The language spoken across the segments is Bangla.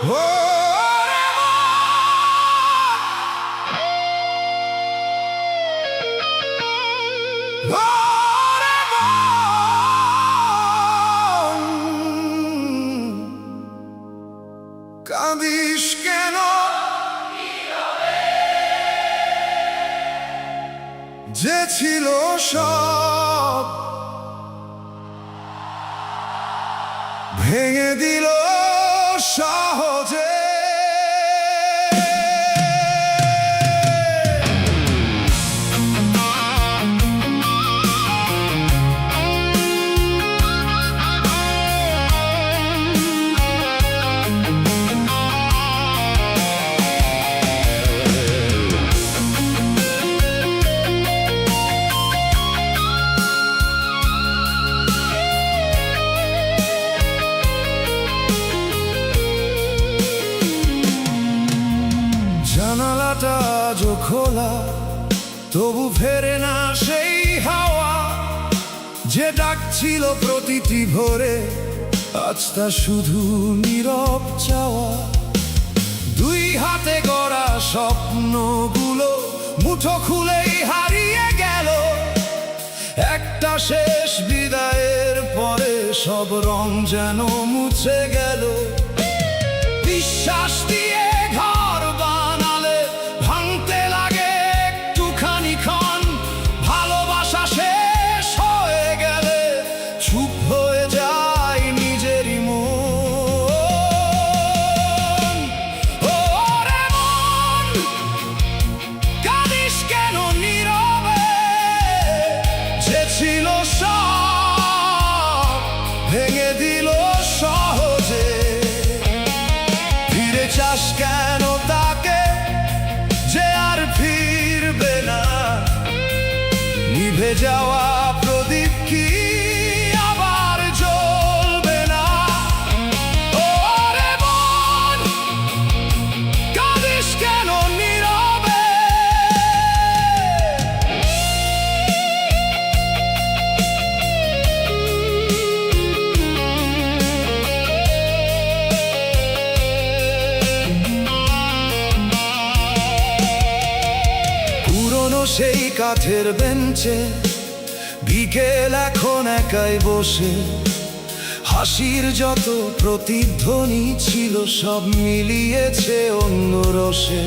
ওরে মন, ওরে মন, কাঁদিস কেন? যে ছিল সব ভেঙে দিল সহজে। জানালাটা আজও খোলা, তবু ফেরে না সেই হাওয়া যে ডাকছিল প্রতিটি ভোরে। আজ তা শুধু নীরব চাওয়া। দুই হাতে গড়া স্বপ্নগুলো মুঠো খুলেই হারিয়ে গেল। একটা শেষ বিদায়ের পরে সব রং যেন মুছে গেল। বিশ্বাস দিয়ে ঘর বানালে ভাঙতে লাগে একটুখানি ক্ষণ। ভালোবাসা শেষ হয়ে গেলে চুপ হয়ে যায় নিজেরই মন। ওরে মন, কাঁদিস কেন নীরবে? যে ছিল সব ভেঙে দিল সহজে। ফিরে চাস কেন তাকে যে আর ফিরবে না? নিভে যাওয়া প্রদীপ কি আবার জ্বলবে না? ওরে মন, কাঁদিস কেন নীরবে? পুরনো সেই কাঠের বেঞ্চে বিকেল এখন একাই বসে। হাসির যত প্রতিধ্বনি ছিল সব মিলিয়েছে অন্য রসে।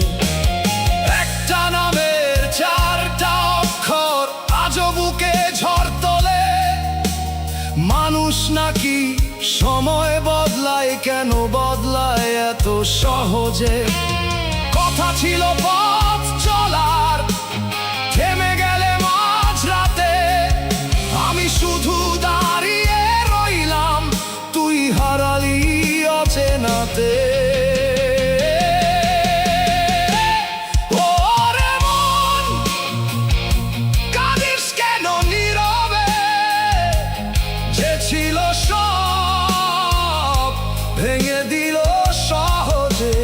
একটা নামের চারটা অক্ষর আজও বুকে ঝড় তোলে। মানুষ নাকি সময় বদলায়, কেন বদলায় এত সহজে? কথা ছিল পথ চলার, থেমে গেলে মাঝরাতে। আমি শুধু দাঁড়িয়ে রইলাম, তুই হারালি অচেনাতে। ওরে মন, কাঁদিস কেন নীরবে? যে ছিল সব ভেঙে দিল সহজে।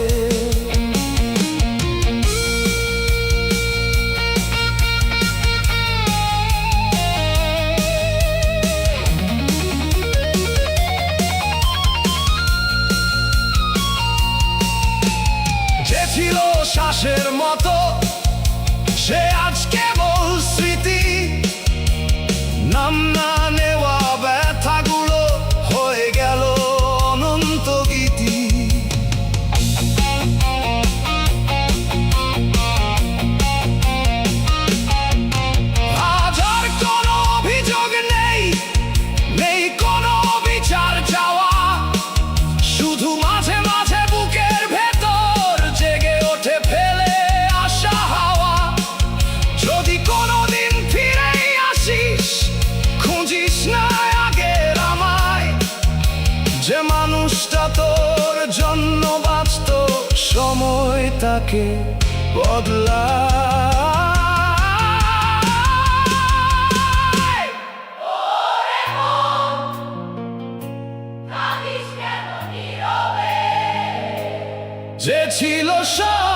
যে ছিল শ্বাসের মতো সে আজ কেবল স্মৃতি। নাম না নেওয়া ব্যথাগুলো হয়ে গেল অনন্ত গীতি। আজ আর কোনো অভিযোগ নেই, নেই কোনো বিচার চাওয়া। শুধু মাঝে মাঝে বুকের ভেতর জেগে ওঠে ফেলে আসা হাওয়া। যদি কোনোদিন ফিরেই আসিস, খুঁজিস না আগের আমায়। যে মানুষটা তোর জন্য বাঁচত, সময় তাকে বদলায়। ওরে মন, কাঁদিস কেন নীরবে? যে ছিল সব